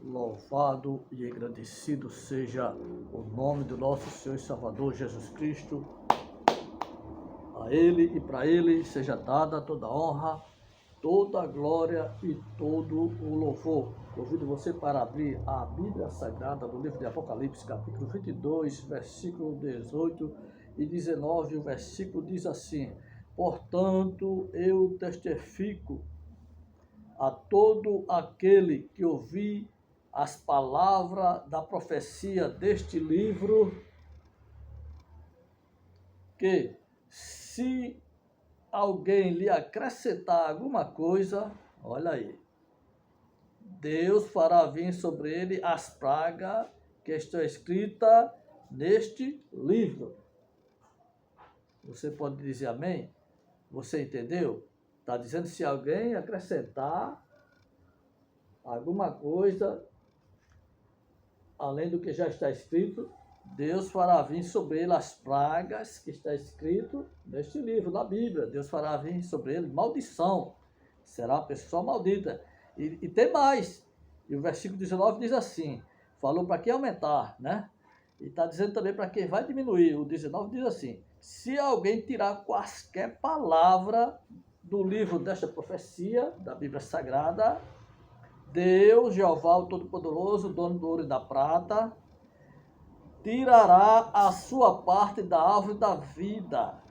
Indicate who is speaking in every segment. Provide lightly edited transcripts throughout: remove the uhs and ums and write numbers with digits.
Speaker 1: Louvado e agradecido seja o nome do nosso Senhor e Salvador Jesus Cristo. A Ele e para Ele seja dada toda a honra, toda a glória e todo o louvor. Convido você para abrir a Bíblia Sagrada do livro de Apocalipse, capítulo 22, versículo 18 e 19. O versículo diz assim: portanto, eu testifico a todo aquele que ouvir as palavras da profecia deste livro, que se alguém lhe acrescentar alguma coisa, olha aí, Deus fará vir sobre ele as pragas que estão escritas neste livro. Você pode dizer amém? Você entendeu? Está dizendo se alguém acrescentar alguma coisa além do que já está escrito, Deus fará vir sobre ele as pragas que está escrito neste livro, na Bíblia. Deus fará vir sobre ele maldição. Será uma pessoa maldita. E tem mais. E o versículo 19 diz assim, falou para quem aumentar, né? E está dizendo também para quem vai diminuir. O 19 diz assim, se alguém tirar quaisquer palavra do livro desta profecia, da Bíblia Sagrada, Deus, Jeová, o Todo-Poderoso, dono do ouro e da prata, tirará a sua parte da árvore da vida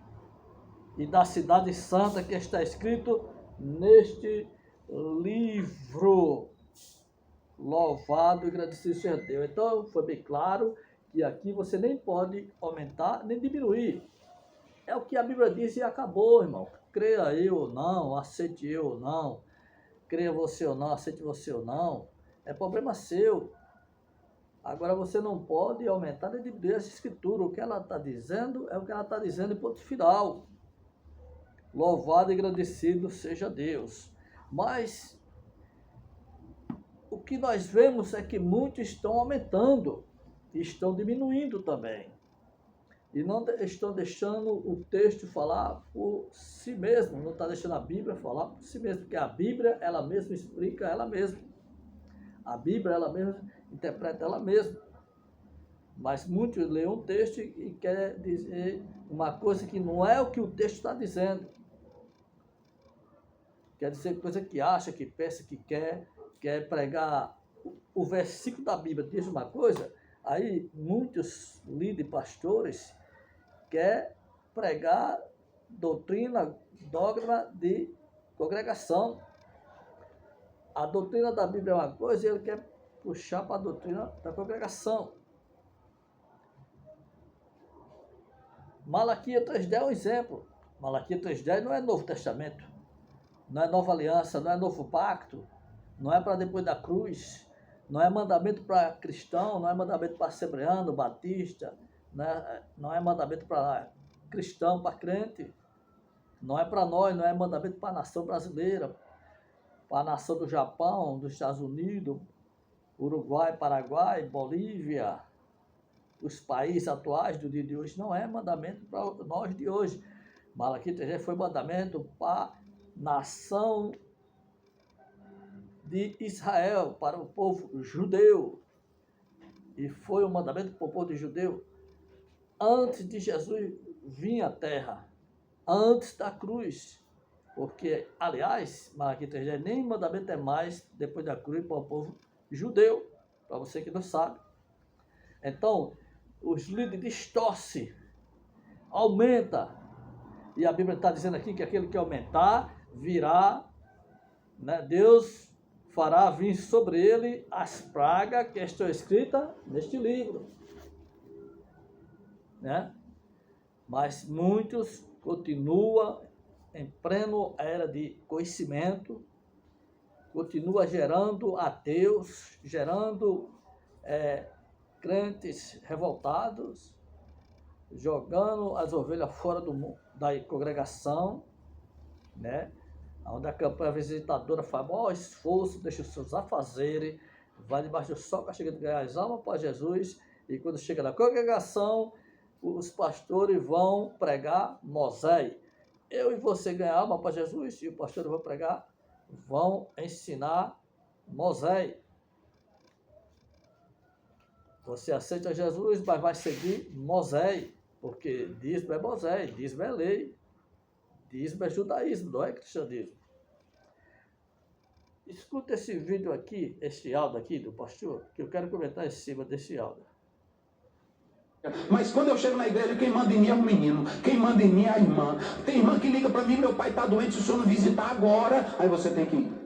Speaker 1: e da cidade santa que está escrito neste livro. Louvado e agradecido seja Deus. Então, foi bem claro que aqui você nem pode aumentar nem diminuir. É o que a Bíblia diz e acabou, irmão. Creia eu ou não, aceite eu ou não, creia você ou não, aceite você ou não, é problema seu. Agora você não pode aumentar nem diminuir essa escritura. O que ela está dizendo é o que ela está dizendo em ponto final. Louvado e agradecido seja Deus. Mas o que nós vemos é que muitos estão aumentando e estão diminuindo também. E não estão deixando o texto falar por si mesmo, não está deixando a Bíblia falar por si mesmo, porque a Bíblia, ela mesma explica ela mesma. A Bíblia, ela mesma interpreta ela mesma. Mas muitos leem um texto e querem dizer uma coisa que não é o que o texto está dizendo. Quer dizer coisa que acha, que pensa, que quer pregar. O versículo da Bíblia diz uma coisa, aí muitos líderes, pastores, quer pregar doutrina, dogma de congregação. A doutrina da Bíblia é uma coisa e ele quer puxar para a doutrina da congregação. Malaquias 3:10 é um exemplo. Malaquias 3:10 não é Novo Testamento, não é Nova Aliança, não é Novo Pacto, não é para depois da cruz, não é mandamento para cristão, não é mandamento para assembleano, batista, não é mandamento para cristão, para crente, não é para nós, não é mandamento para a nação brasileira, para a nação do Japão, dos Estados Unidos, Uruguai, Paraguai, Bolívia, os países atuais do dia de hoje, não é mandamento para nós de hoje. Malaquias 3 foi mandamento para a nação de Israel, para o povo judeu. E foi um mandamento para o povo judeu antes de Jesus vir à terra, antes da cruz. Porque, aliás, Malaquias 3:10 nem mandamento é mais depois da cruz para o povo judeu, para você que não sabe. Então, os líderes distorcem, aumenta. E a Bíblia está dizendo aqui que aquele que aumentar virá, né? Deus fará vir sobre ele as pragas que estão escritas neste livro, né? Mas muitos continuam em pleno era de conhecimento, continua gerando ateus, gerando crentes revoltados, jogando as ovelhas fora da congregação, né? Onde a campanha visitadora faz maior esforço, deixa os seus afazeres, vai debaixo do sol, chega de ganhar as almas para Jesus, e quando chega na congregação, os pastores vão pregar Moisés. Eu e você ganhar alma para Jesus, e o pastor vai pregar, vão ensinar Moisés. Você aceita Jesus, mas vai seguir Moisés, porque dízimo é Moisés, dízimo é lei, dízimo é judaísmo, não é cristianismo. Escuta esse vídeo aqui, esse áudio aqui do pastor, que eu quero comentar em cima desse áudio.
Speaker 2: Mas quando eu chego na igreja, quem manda em mim é o menino, quem manda em mim é a irmã. Tem irmã que liga para mim, meu pai está doente, se o senhor não visitar agora, aí você tem que ir.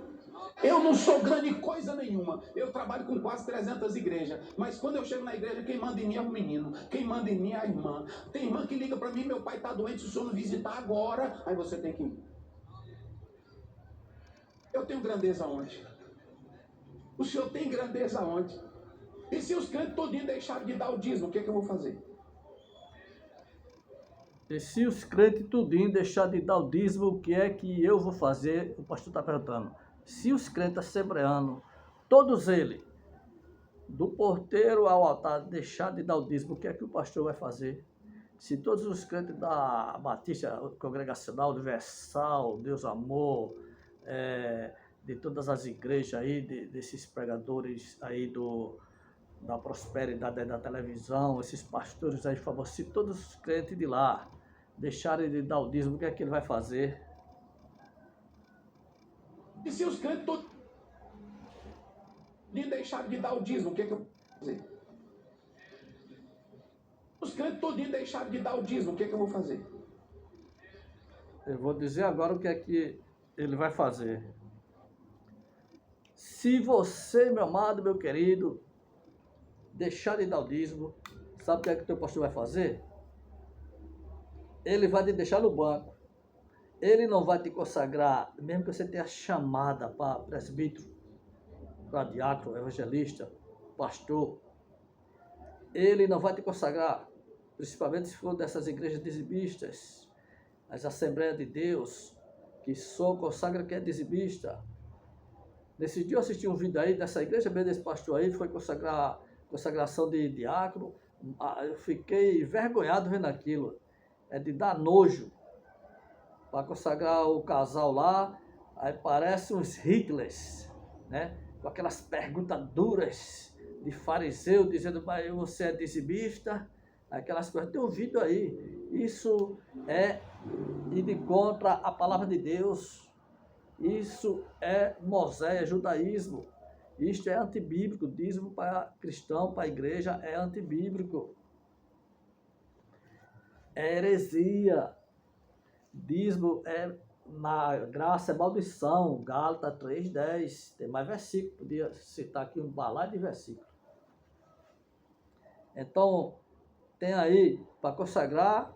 Speaker 2: Eu não sou grande coisa nenhuma, eu trabalho com quase 300 igrejas, mas quando eu chego na igreja, quem manda em mim é o menino, quem manda em mim é a irmã. Tem irmã que liga para mim, meu pai está doente, se o senhor não visitar agora, aí você tem que ir. Eu tenho grandeza onde? O senhor tem grandeza onde? E se os crentes todinhos deixarem de dar o dízimo, o que é que eu vou fazer?
Speaker 1: E se os crentes tudinho deixar de dar o dízimo, o que é que eu vou fazer? O pastor está perguntando. Se os crentes assembleanos, todos eles, do porteiro ao altar, deixar de dar o dízimo, o que é que o pastor vai fazer? Se todos os crentes da Batista Congregacional, Universal, Deus Amor, de todas as igrejas aí, desses pregadores aí da prosperidade da televisão, esses pastores aí, por favor, se todos os crentes de lá deixarem de dar o dízimo, o que é que ele vai fazer?
Speaker 2: E se os crentes todos deixarem de dar o dízimo, o que é que eu vou fazer? Os crentes todinhos deixaram de dar o dízimo, o que é que eu vou fazer?
Speaker 1: Eu vou dizer agora o que é que ele vai fazer. Se você, meu amado, meu querido, deixar de dar o dízimo, sabe o que é que o teu pastor vai fazer? Ele vai te deixar no banco. Ele não vai te consagrar, mesmo que você tenha chamada para presbítero, para diácono, evangelista, pastor. Ele não vai te consagrar, principalmente se for dessas igrejas dizimistas, as Assembleias de Deus, que só consagra quem é dizimista. Nesse dia eu assisti um vídeo aí dessa igreja, bem desse pastor aí, foi consagração de diácono. Eu fiquei envergonhado vendo aquilo. É de dar nojo. Para consagrar o casal lá, aí parece uns Hitlers, né? Com aquelas perguntas duras de fariseu, dizendo, mas você é dizimista? Aquelas coisas. Tem um vídeo aí. Isso é ir de contra a palavra de Deus. Isso é Moisés, é judaísmo. Isto é antibíblico. Dízimo para cristão, para a igreja, é antibíblico. É heresia. Dízimo na graça é maldição. Gálatas 3:10. Tem mais versículo. Podia citar aqui um balai de versículo. Então, tem aí para consagrar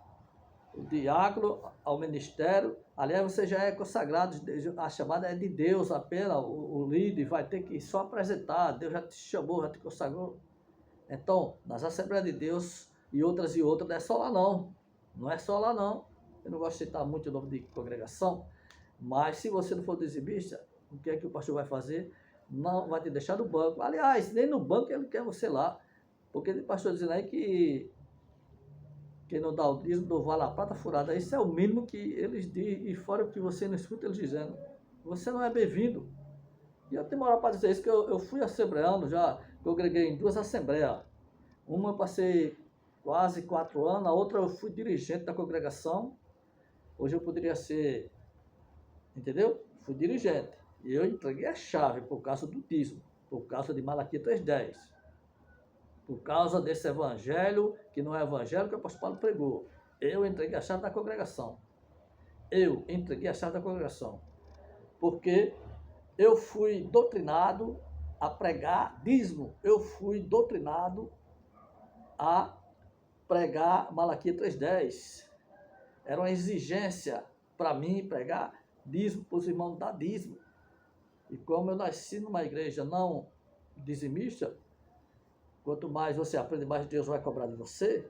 Speaker 1: o diácono ao ministério. Aliás, você já é consagrado, a chamada é de Deus apenas, o líder vai ter que só apresentar, Deus já te chamou, já te consagrou. Então, nas Assembleias de Deus e outras, não é só lá não, não é só lá não. Eu não gosto de citar muito o nome de congregação, mas se você não for dizimista, o que é que o pastor vai fazer? Não vai te deixar no banco. Aliás, nem no banco ele quer você lá, porque o pastor dizendo aí que quem não dá o dízimo não vale a prata furada. Isso é o mínimo que eles dizem, e fora o que você não escuta eles dizendo. Você não é bem-vindo. E eu tenho moral para dizer isso, que eu fui assembleano, já congreguei em 2 assembleias. Uma eu passei quase 4 anos, a outra eu fui dirigente da congregação. Hoje eu poderia ser, entendeu? Fui dirigente. E eu entreguei a chave por causa do dízimo, por causa de Malaquias 3:10. Por causa desse evangelho, que não é evangelho que o apóstolo Paulo pregou. Eu entreguei a chave da congregação. Eu entreguei a chave da congregação. Porque eu fui doutrinado a pregar dízimo. Eu fui doutrinado a pregar Malaquias 3:10. Era uma exigência para mim pregar dízimo para os irmãos dar dízimo. E como eu nasci numa igreja não dizimista, quanto mais você aprende, mais Deus vai cobrar de você.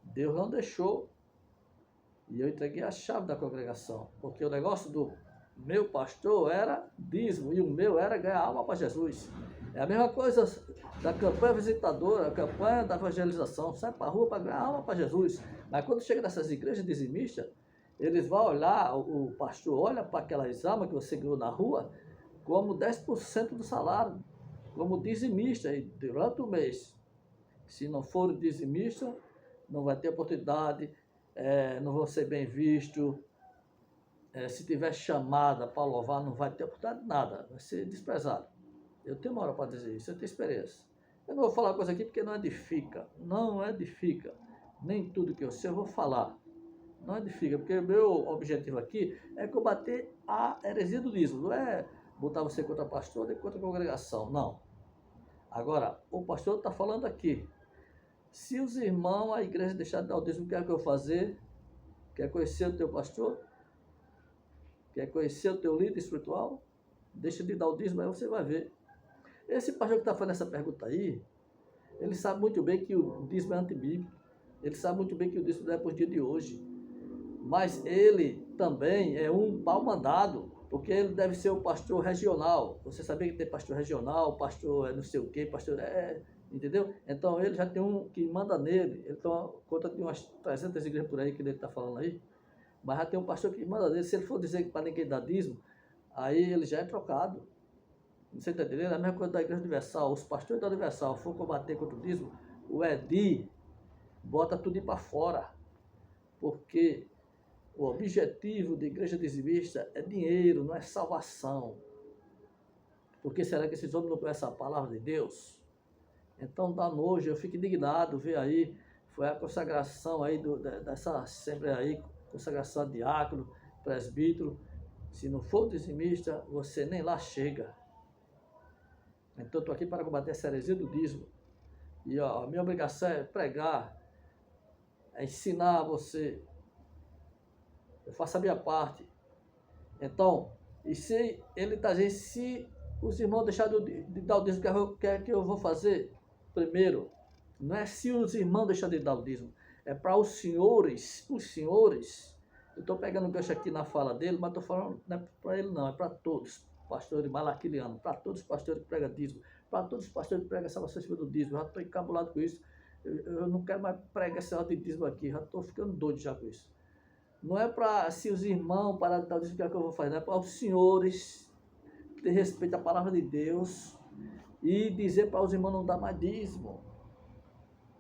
Speaker 1: Deus não deixou. E eu entreguei a chave da congregação. Porque o negócio do meu pastor era dízimo. E o meu era ganhar alma para Jesus. É a mesma coisa da campanha visitadora, a campanha da evangelização. Sai para a rua para ganhar alma para Jesus. Mas quando chega nessas igrejas dizimistas, eles vão olhar, o pastor olha para aquelas almas que você ganhou na rua como 10% do salário. Como dizimista, e durante o mês. Se não for dizimista, não vai ter oportunidade, não vão ser bem vistos. Se tiver chamada para louvar, não vai ter oportunidade de nada, vai ser desprezado. Eu tenho uma hora para dizer isso, eu tenho experiência. Eu não vou falar coisa aqui porque não edifica, não edifica. Nem tudo que eu sei eu vou falar, não edifica, porque o meu objetivo aqui é combater a heresia do dízimo, não é botar você contra pastor nem contra a congregação, não. Agora, o pastor está falando aqui, se os irmãos, a igreja deixar de dar o dízimo, o que é que eu vou fazer? Quer conhecer o teu pastor? Quer conhecer o teu líder espiritual? Deixa de dar o dízimo, aí você vai ver. Esse pastor que está fazendo essa pergunta aí, ele sabe muito bem que o dízimo é antibíblico. Ele sabe muito bem que o dízimo não é para o dia de hoje. Mas ele também é um pau mandado, porque ele deve ser o pastor regional. Você sabia que tem pastor regional, pastor não sei o quê, pastor entendeu? Então ele já tem um que manda nele. Ele toma conta de umas 300 igrejas por aí que ele está falando aí. Mas já tem um pastor que manda nele. Se ele for dizer que para ninguém dar dízimo, aí ele já é trocado. Você está entendendo? A mesma coisa da Igreja Universal. Os pastores da Universal for combater contra o dízimo, o Edi bota tudo para fora. Porque o objetivo da igreja dizimista é dinheiro, não é salvação. Porque será que esses homens não conhecem a palavra de Deus? Então dá nojo, eu fico indignado ver aí, foi a consagração aí dessa Assembleia aí, consagração de diácono, presbítero. Se não for dizimista, você nem lá chega. Então estou aqui para combater essa heresia do dízimo. E a minha obrigação é pregar, é ensinar você. Eu faço a minha parte. Então, e se ele está dizendo, se os irmãos deixarem de dar o dízimo, o que é que eu vou fazer? Primeiro, não é se os irmãos deixarem de dar o dízimo, é para os senhores, eu estou pegando o gancho aqui na fala dele, mas estou falando, não é para ele não, é para todos, pastores malaquilianos, para todos os pastores que pregam dízimo, para todos os pastores que pregam salvação do dízimo, eu já estou encabulado com isso, eu não quero mais pregar esse de dízimo aqui, já estou ficando doido já com isso. Não é para se os irmãos parar de dar o dízimo, o que é que eu vou fazer, não é para os senhores ter respeito à palavra de Deus e dizer para os irmãos não dar mais dízimo.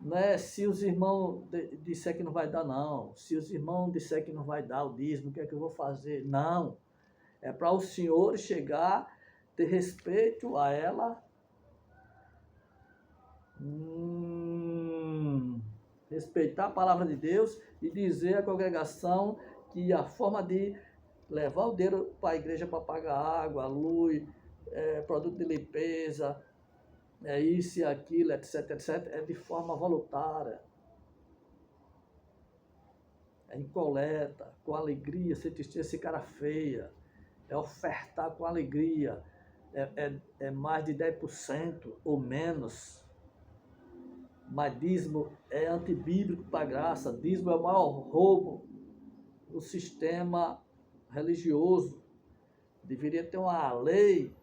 Speaker 1: Não é se os irmãos disser que não vai dar, não. Se os irmãos disser que não vai dar o dízimo, o que é que eu vou fazer? Não. É para os senhores chegar, ter respeito a ela. Respeitar a palavra de Deus e dizer à congregação que a forma de levar o dinheiro para a igreja para pagar água, luz, produto de limpeza, isso e aquilo, etc, etc, é de forma voluntária. É em coleta, com alegria, sem tristeza, sem cara feia. É ofertar com alegria. É mais de 10% ou menos. Mas dízimo é antibíblico para a graça. Dízimo é o maior roubo do sistema religioso. Deveria ter uma lei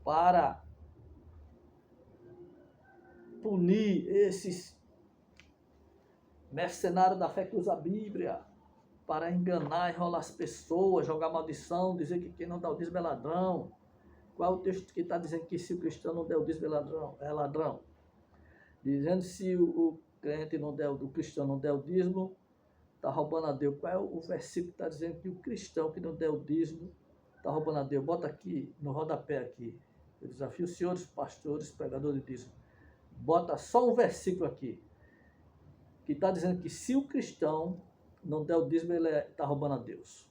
Speaker 1: para punir esses mercenários da fé que usam a Bíblia para enganar, enrolar as pessoas, jogar maldição, dizer que quem não dá o dízimo é ladrão. Qual é o texto que está dizendo que se o cristão não der o dízimo é ladrão? Dizendo se o crente não der, o cristão não der o dízimo, está roubando a Deus. Qual é o versículo que está dizendo que o cristão que não der o dízimo está roubando a Deus? Bota aqui, no rodapé aqui. Eu desafio os senhores pastores, pregadores de dízimo. Bota só um versículo aqui, que está dizendo que se o cristão não der o dízimo, ele está roubando a Deus.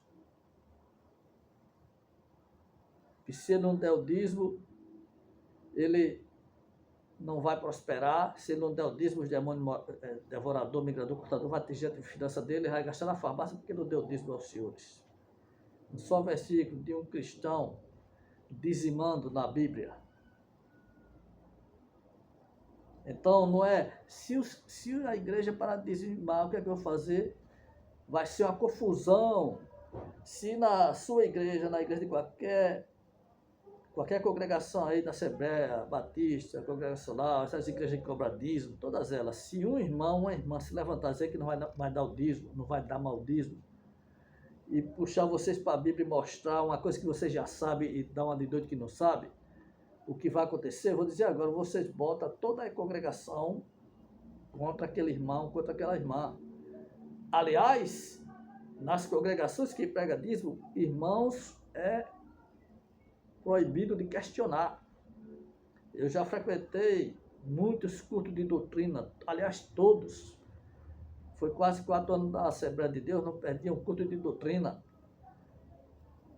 Speaker 1: Que se ele não der o dízimo, ele não vai prosperar. Se ele não der o dízimo, os demônios, devorador, migrador, cortador, vai atingir a finança dele e vai gastar na farmácia porque não deu o dízimo aos senhores. Um só versículo de um cristão dizimando na Bíblia. Então, não é, se a igreja parar de dizimar, o que é que eu vou fazer? Vai ser uma confusão. Se na sua igreja, na igreja de qualquer congregação aí da Assembleia Batista, Congregacional, essas igrejas que cobram dízimo, todas elas, se um irmão, uma irmã se levantar e dizer que não vai dar o dízimo, não vai dar mal dízimo, e puxar vocês para a Bíblia e mostrar uma coisa que vocês já sabem e dar uma de doido que não sabe, o que vai acontecer, eu vou dizer agora, vocês botam toda a congregação contra aquele irmão, contra aquela irmã. Aliás, nas congregações que prega dízimo, irmãos, é proibido de questionar. Eu já frequentei muitos cultos de doutrina, aliás, todos. Foi quase 4 anos da Assembleia de Deus, não perdi um culto de doutrina.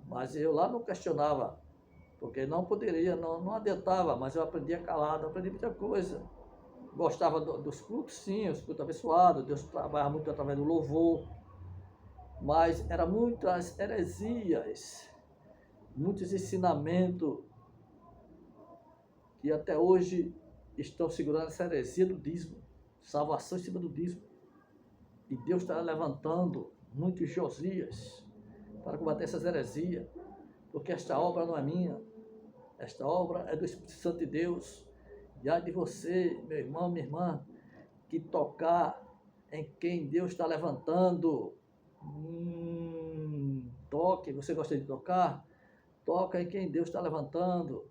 Speaker 1: Mas eu lá não questionava, porque não poderia, não adiantava, mas eu aprendia calado, aprendi muita coisa. Gostava dos cultos, sim, os cultos abençoados, Deus trabalha muito através do louvor, mas eram muitas heresias, muitos ensinamentos que até hoje estão segurando essa heresia do dízimo, salvação em cima do dízimo. E Deus está levantando muitos Josias para combater essas heresias, porque esta obra não é minha, esta obra é do Espírito Santo de Deus. E ai de você, meu irmão, minha irmã, que tocar em quem Deus está levantando. Toque, você gosta de tocar? Toca em quem Deus está levantando,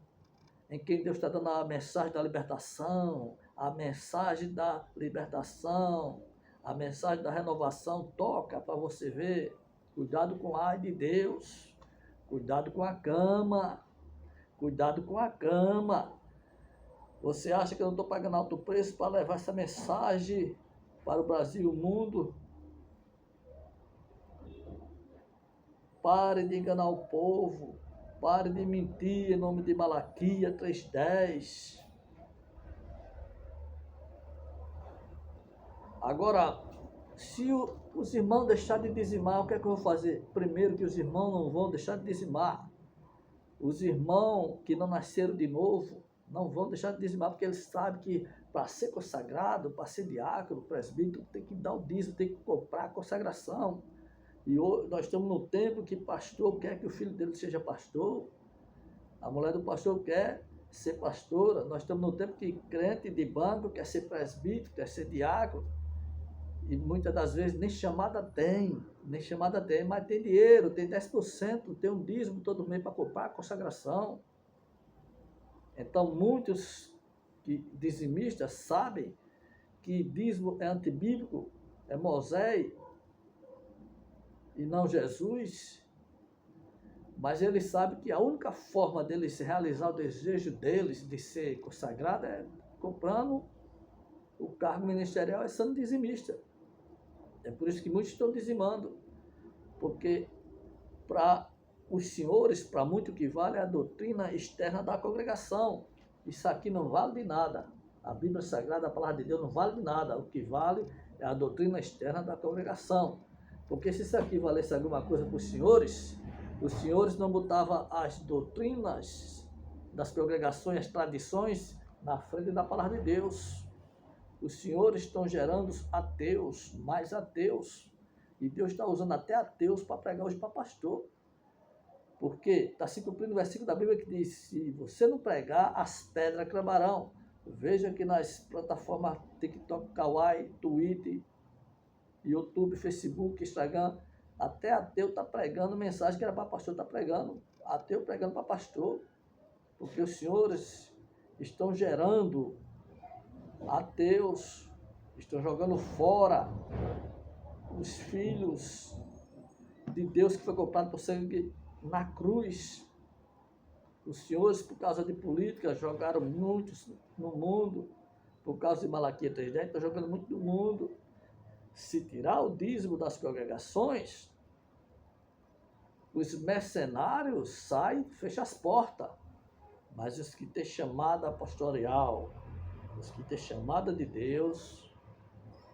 Speaker 1: em quem Deus está dando a mensagem da libertação, a mensagem da libertação, a mensagem da renovação. Toca para você ver. Cuidado com a ai de Deus, cuidado com a cama, cuidado com a cama. Você acha que eu não estou pagando alto preço para levar essa mensagem para o Brasil e o mundo? Pare de enganar o povo, pare de mentir em nome de Malaquias 3:10. Agora, se os irmãos deixarem de dizimar, o que é que eu vou fazer? Primeiro, que os irmãos não vão deixar de dizimar. Os irmãos que não nasceram de novo não vão deixar de dizimar, porque eles sabem que para ser consagrado, para ser diácono, presbítero, tem que dar o dízimo, tem que comprar a consagração. E hoje nós estamos no tempo que pastor quer que o filho dele seja pastor, a mulher do pastor quer ser pastora. Nós estamos no tempo que crente de banco quer ser presbítero, quer ser diácono, e muitas das vezes nem chamada tem, mas tem dinheiro, tem 10%, tem um dízimo todo mês para comprar a consagração. Então muitos dizimistas sabem que dízimo é antibíblico, é Moisés e não Jesus, mas eles sabem que a única forma deles realizar o desejo deles de ser consagrado é comprando o cargo ministerial, é sendo dizimista. É por isso que muitos estão dizimando, porque para os senhores, para muito que vale é a doutrina externa da congregação. Isso aqui não vale de nada. A Bíblia Sagrada, a palavra de Deus, não vale de nada. O que vale é a doutrina externa da congregação. Porque se isso aqui valesse alguma coisa para os senhores não botavam as doutrinas das congregações, as tradições, na frente da palavra de Deus. Os senhores estão gerando ateus, mais ateus. E Deus está usando até ateus para pregar hoje para pastor. Porque está se cumprindo o versículo da Bíblia que diz: se você não pregar, as pedras clamarão. Veja que nas plataformas TikTok, Kawaii, Twitter, YouTube, Facebook, Instagram, até ateu está pregando mensagem que era para pastor, está pregando. Ateu pregando para pastor. Porque os senhores estão gerando ateus, estão jogando fora os filhos de Deus que foi comprado por sangue na cruz. Os senhores, por causa de política, jogaram muitos no mundo, por causa de Malaquias 3:10, estão jogando muito no mundo. Se tirar o dízimo das congregações, os mercenários saem, fecham as portas. Mas os que têm chamada pastoral, os que têm chamada de Deus,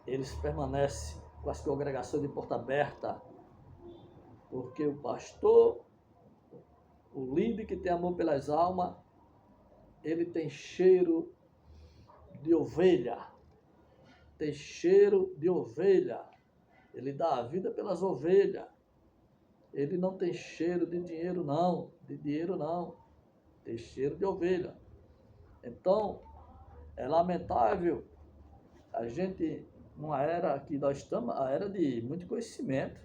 Speaker 1: eles permanecem com as congregações de porta aberta, porque o pastor, o líder que tem amor pelas almas, ele tem cheiro de ovelha, tem cheiro de ovelha, ele dá a vida pelas ovelhas, ele não tem cheiro de dinheiro não, tem cheiro de ovelha. Então, é lamentável a gente, numa era que nós estamos, a era de muito conhecimento,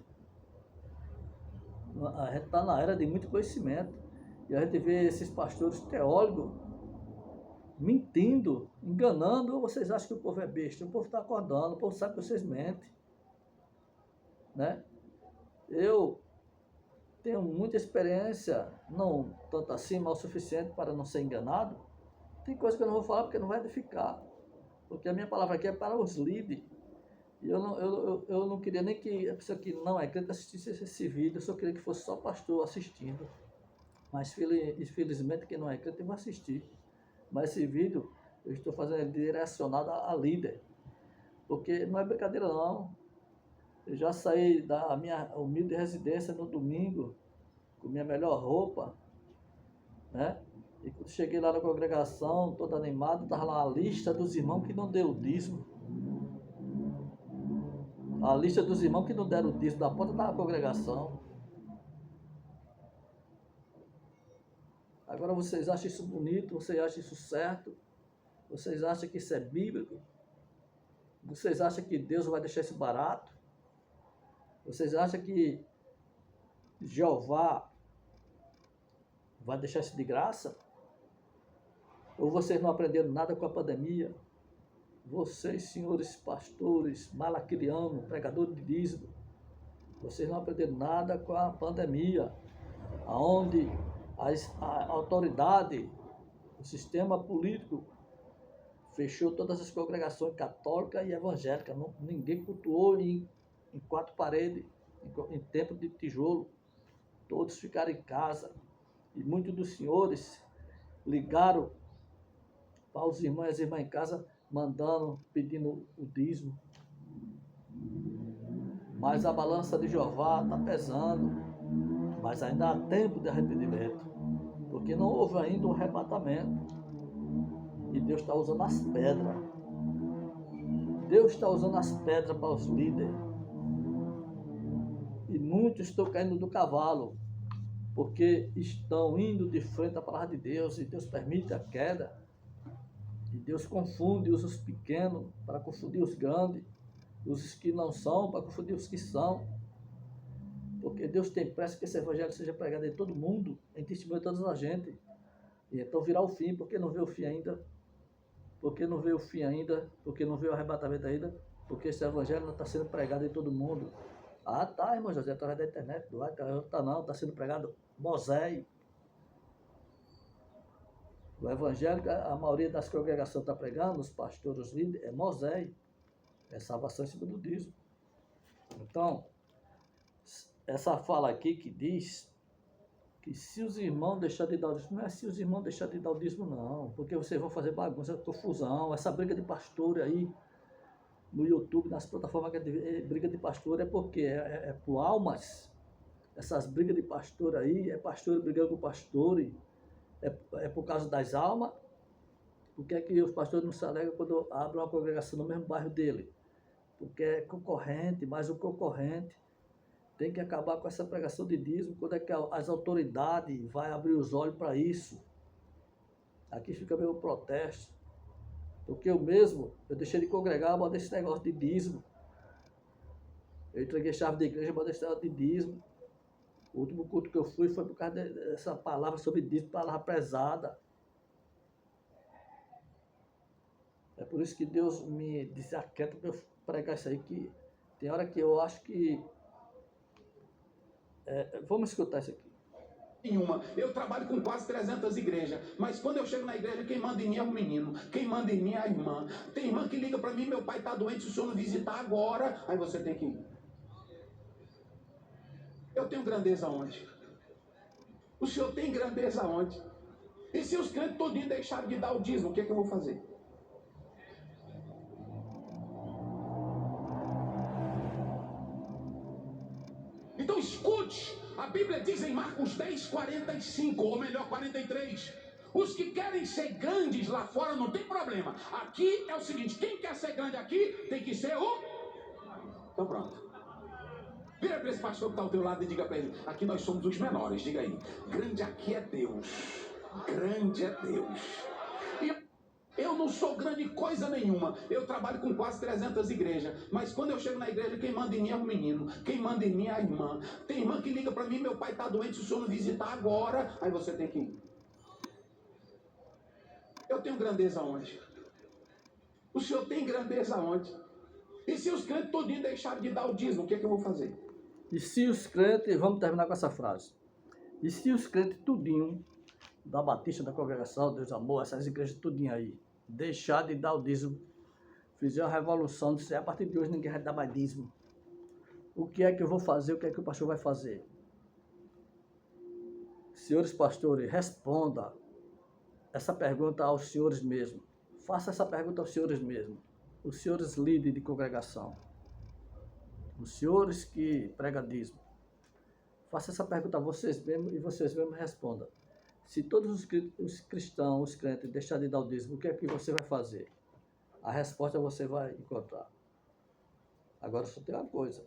Speaker 1: a gente está na era de muito conhecimento, e a gente vê esses pastores teólogos mentindo, enganando, ou vocês acham que o povo é besta? O povo está acordando, o povo sabe que vocês mentem, né? Eu tenho muita experiência, não tanto assim, mas o suficiente para não ser enganado. Tem coisa que eu não vou falar porque não vai edificar, porque a minha palavra aqui é para os líderes. E eu não queria nem que a pessoa que não é crente assistisse esse vídeo, eu só queria que fosse só pastor assistindo. Mas infelizmente quem não é crente vai assistir. Mas esse vídeo eu estou fazendo ele direcionado a líder. Porque não é brincadeira não. Eu já saí da minha humilde residência no domingo, com minha melhor roupa, né? E quando cheguei lá na congregação, todo animado, estava lá a lista dos irmãos que não deu o dízimo. A lista dos irmãos que não deram o dízimo da porta da congregação. Agora vocês acham isso bonito? Vocês acham isso certo? Vocês acham que isso é bíblico? Vocês acham que Deus vai deixar isso barato? Vocês acham que Jeová vai deixar isso de graça? Ou vocês não aprenderam nada com a pandemia? Vocês, senhores pastores, malacrianos, pregadores de dízimo, vocês não aprenderam nada com a pandemia, onde a autoridade, o sistema político fechou todas as congregações católicas e evangélicas. Ninguém cultuou em quatro paredes, em templo de tijolo. Todos ficaram em casa. E muitos dos senhores ligaram para os irmãos e as irmãs em casa, mandando, pedindo o dízimo. Mas a balança de Jeová está pesando. Mas ainda há tempo de arrependimento. Porque não houve ainda um arrebatamento. E Deus está usando as pedras. Deus está usando as pedras para os líderes. E muitos estão caindo do cavalo, porque estão indo de frente à palavra de Deus, e Deus permite a queda. E Deus confunde os pequenos para confundir os grandes, os que não são para confundir os que são. Porque Deus tem pressa que esse evangelho seja pregado em todo mundo, em testemunho de toda a gente. E então virá o fim, porque não vê o fim ainda. Porque não veio o fim ainda, porque não veio o arrebatamento ainda, porque esse evangelho não está sendo pregado em todo mundo. Ah, tá, irmão José, através da internet, não, está sendo pregado Moisés. O evangelho, a maioria das congregações está pregando, os pastores, os líderes, é Moisés, é salvação em cima do dízimo. Então, essa fala aqui que diz que se os irmãos deixarem de dar o dízimo, não é se os irmãos deixarem de dar o dízimo, não, porque vocês vão fazer bagunça, confusão, essa briga de pastor aí, no YouTube, nas plataformas que é briga de pastor, é porque é por almas. Essas brigas de pastor aí, é pastor brigando com pastor, é por causa das almas. Por que é que os pastores não se alegram quando abrem uma congregação no mesmo bairro dele? Porque é concorrente, mas o concorrente tem que acabar com essa pregação de dízimo. Quando é que as autoridades vão abrir os olhos para isso? Aqui fica meu protesto. Porque eu deixei de congregar, botei esse negócio de dízimo. Eu entreguei chave de igreja, botei esse negócio de dízimo. O último culto que eu fui foi por causa dessa palavra sobre dízimo, palavra pesada. É por isso que Deus me disse, aquieta para eu pregar isso aí, que tem hora que eu acho que... vamos escutar isso aqui.
Speaker 2: Nenhuma. Eu trabalho com quase 300 igrejas, mas quando eu chego na igreja, quem manda em mim é o menino, quem manda em mim é a irmã. Tem irmã que liga para mim, meu pai está doente, se o senhor não visitar agora, aí você tem que ir. Eu tenho grandeza onde? O senhor tem grandeza onde? E se os crentes todinhos deixarem de dar o dízimo, o que é que eu vou fazer? Então escute, a Bíblia diz em Marcos 10, 45, ou melhor, 43. Os que querem ser grandes lá fora não tem problema. Aqui é o seguinte, quem quer ser grande aqui tem que ser o... Então pronto. Vira para esse pastor que está ao teu lado e diga para ele, aqui nós somos os menores, diga aí. Grande aqui é Deus. Grande é Deus. E eu não sou grande coisa nenhuma. Eu trabalho com quase 300 igrejas. Mas quando eu chego na igreja, quem manda em mim é o menino. Quem manda em mim é a irmã. Tem irmã que liga para mim, meu pai está doente, se o senhor não visitar agora, aí você tem que ir. Eu tenho grandeza onde? O senhor tem grandeza onde? E se os crentes todinho deixarem de dar o dízimo, o que é que eu vou fazer?
Speaker 1: E se os crentes, vamos terminar com essa frase. E se os crentes tudinho, da Batista, da Congregação, Deus Amor, essas igrejas tudinho aí, deixar de dar o dízimo, fizer a revolução, disser, a partir de hoje ninguém vai dar mais dízimo. O que é que eu vou fazer? O que é que o pastor vai fazer? Senhores pastores, responda essa pergunta aos senhores mesmos. Faça essa pergunta aos senhores mesmos. Os senhores líderes de congregação. Os senhores que pregam dízimo. Faça essa pergunta a vocês mesmos e vocês mesmos respondam. Se todos os cristãos, os crentes, deixarem de dar o dízimo, o que é que você vai fazer? A resposta você vai encontrar. Agora só tem uma coisa.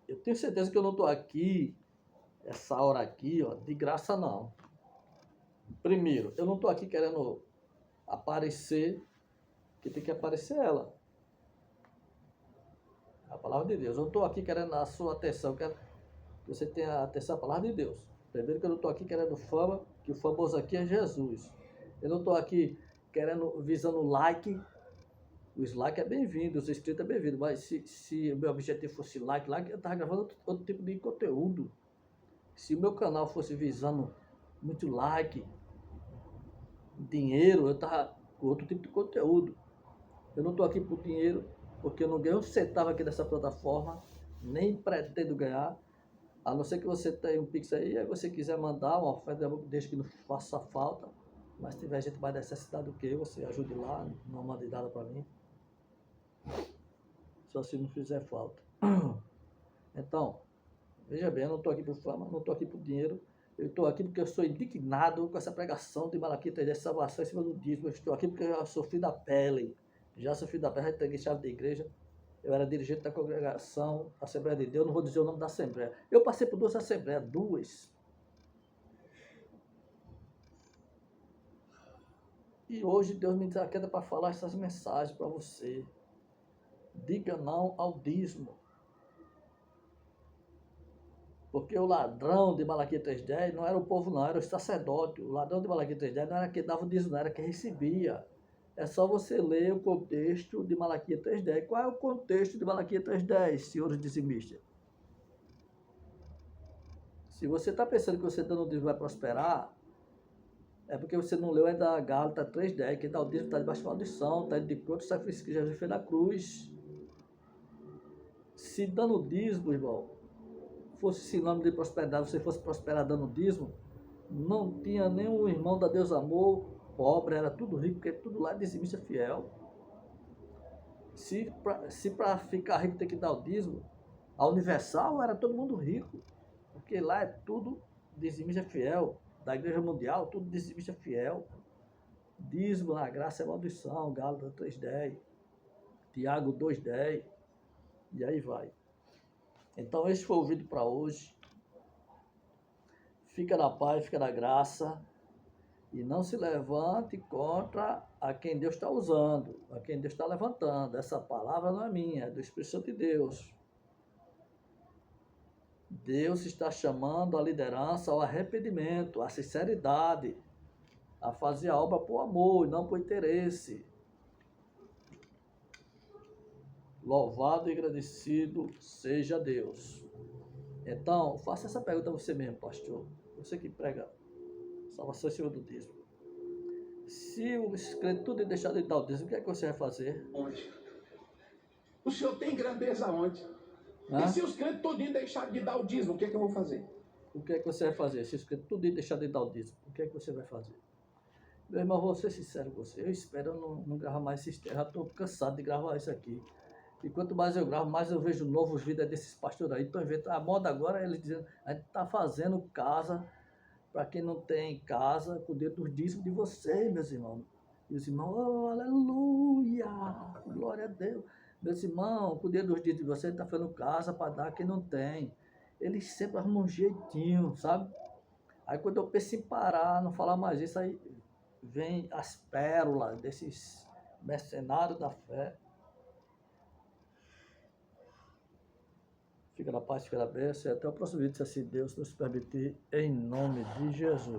Speaker 1: Eu tenho certeza que eu não estou aqui, essa hora aqui, ó, de graça não. Primeiro, eu não estou aqui querendo aparecer, que tem que aparecer ela. A palavra de Deus. Eu não estou aqui querendo a sua atenção, eu quero que você tenha atenção à palavra de Deus. Primeiro que eu não estou aqui querendo fama, que o famoso aqui é Jesus. Eu não estou aqui visando like. Os likes é bem-vindo, os inscritos é bem-vindo, mas se o meu objetivo fosse like, eu estava gravando outro tipo de conteúdo. Se o meu canal fosse visando muito like, dinheiro, eu estava com outro tipo de conteúdo. Eu não estou aqui por dinheiro, porque eu não ganho um centavo aqui dessa plataforma, nem pretendo ganhar, a não ser que você tenha um Pix aí você quiser mandar uma oferta, desde que não faça falta, mas se tiver gente mais necessitada do que eu, você ajude lá, não mande nada para mim. Só se não fizer falta. Então, veja bem, eu não estou aqui por fama, não estou aqui por dinheiro, eu estou aqui porque eu sou indignado com essa pregação de Malaquias 3:10, de salvação em cima do dízimo. Eu estou aqui porque eu já sofri da pele, já entreguei chave da igreja, eu era dirigente da congregação, Assembleia de Deus, não vou dizer o nome da Assembleia. Eu passei por 2 assembleias, 2. E hoje Deus me desaqueda para falar essas mensagens para você. Diga não ao dízimo. Porque o ladrão de Malaquias 3:10 não era o povo não, era o sacerdote. O ladrão de Malaquias 3:10 não era quem dava o dízimo, não era quem recebia. É só você ler o contexto de Malaquias 3:10. Qual é o contexto de Malaquias 3:10, senhores dizimistas? Se você está pensando que você dando o dízimo vai prosperar, é porque você não leu ainda Gálatas 3:10, que dá o dízimo está debaixo de maldição, está de conta do sacrifício que Jesus fez na cruz. Se dando dízimo, irmão, fosse sinônimo de prosperidade, você fosse prosperar dando dízimo, não tinha nenhum irmão da Deus Amor pobre, era tudo rico, porque tudo lá é dizimista fiel. Se para ficar rico tem que dar o dízimo, a Universal era todo mundo rico, porque lá é tudo dizimista fiel, da Igreja Mundial, tudo dizimista fiel. Dízimo na graça é maldição, Gálatas 3:10, Tiago 2:10, e aí vai. Então esse foi o vídeo para hoje. Fica na paz, fica na graça. E não se levante contra a quem Deus está usando, a quem Deus está levantando. Essa palavra não é minha, é do Espírito Santo de Deus. Deus está chamando a liderança ao arrependimento, à sinceridade, a fazer a obra por amor e não por interesse. Louvado e agradecido seja Deus. Então, faça essa pergunta a você mesmo, pastor. Você que prega salvação em cima do dízimo. Se o crente tudo deixar de dar o dízimo, o que é que você vai fazer?
Speaker 2: Onde? O senhor tem grandeza onde? E se os crentes todinho deixarem de dar o dízimo, o que é que eu vou fazer?
Speaker 1: O que é que você vai fazer? Se os crentes tudo deixar de dar o dízimo, o que é que você vai fazer? Meu irmão, vou ser sincero com você. Eu espero não gravar mais esses textos. Já estou cansado de gravar isso aqui. E quanto mais eu gravo, mais eu vejo novos vídeos desses pastores aí. Estão inventando. A moda agora é eles dizendo, a gente está fazendo casa para quem não tem casa, com o dedo dos dízimos de vocês, meus irmãos. E os irmãos, oh, aleluia, glória a Deus. Meus irmãos, com o dedo dos dízimos de vocês, está fazendo casa para dar quem não tem. Eles sempre arrumam um jeitinho, sabe? Aí quando eu penso em parar, não falar mais isso, aí vem as pérolas desses mercenários da fé. Fica na paz, fica na bênção e até o próximo vídeo, se assim Deus nos permitir, em nome de Jesus.